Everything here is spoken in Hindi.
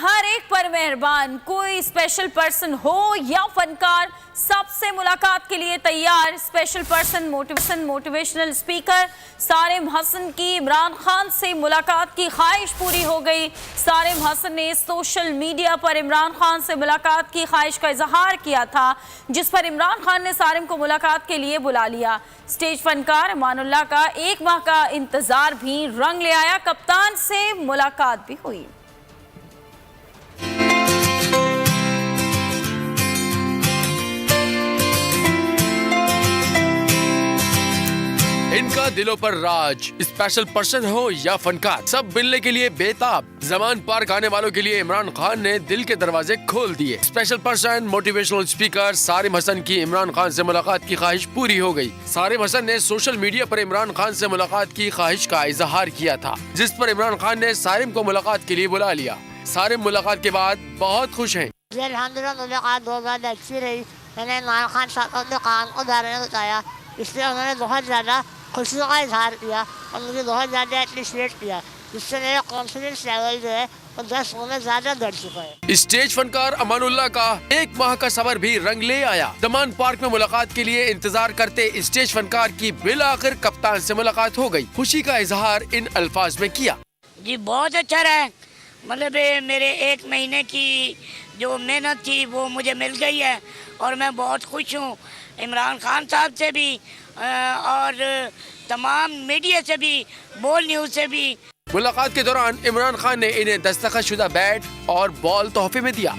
हर एक पर मेहरबान, कोई स्पेशल पर्सन हो या फनकार, सबसे मुलाकात के लिए तैयार। Special person motivational speaker Sarim Hasan की इमरान खान से मुलाकात की ख्वाहिश पूरी हो गई। सारिम हसन ने सोशल मीडिया पर इमरान खान से मुलाकात की ख्वाहिश का इजहार किया था, जिस पर इमरान खान ने सारिम को मुलाकात के लिए बुला लिया। स्टेज फनकार अमानुल्लाह का 1 माह का इंतजार भी रंग ले आया। कप्तान से मुलाकात भी हुई। इनका दिलों पर राज, स्पेशल पर्सन हो या फनकार, सब मिलने के लिए बेताब। जमान पार्क आने वालों के लिए इमरान खान ने दिल के दरवाजे खोल दिए। Special person motivational speaker Sarim Hasan की इमरान खान से मुलाकात की ख्वाहिश पूरी हो गई। सारिम हसन ने सोशल मीडिया पर इमरान खान से मुलाकात की ख्वाहिश का इजहार किया था, जिस पर इमरान खान ने सारिम को मुलाकात के लिए बुला लिया। सारिम मुलाकात के बाद बहुत खुश हैं। मुलाकात बहुत अच्छी रही। मैंने इमरान खान साहब अपने काम को बारे में बताया, इसलिए उन्होंने बहुत ज़्यादा खुशियों का इजहार किया और मुझे बहुत ज़्यादा अप्रिशिएट किया, जिससे मेरा कॉन्फिडेंस लेवल जो है वो 10 गुना ज़्यादा बढ़ चुका है। स्टेज फनकार अमानुल्लाह का 1 माह का सफर भी रंग ले आया। दमान पार्क में मुलाकात के लिए इंतजार करते स्टेज फनकार की बिल आखिर कप्तान से मुलाकात हो गई। खुशी का इजहार इन अल्फाज में किया। जी बहुत अच्छा रहा, मतलब मेरे 1 महीने की जो मेहनत थी वो मुझे मिल गई है और मैं बहुत खुश हूँ। इमरान खान साहब से भी और तमाम मीडिया से भी, बोल न्यूज़ से भी। मुलाकात के दौरान इमरान खान ने इन्हें दस्तखत शुदा बैट और बॉल तोहफे में दिया।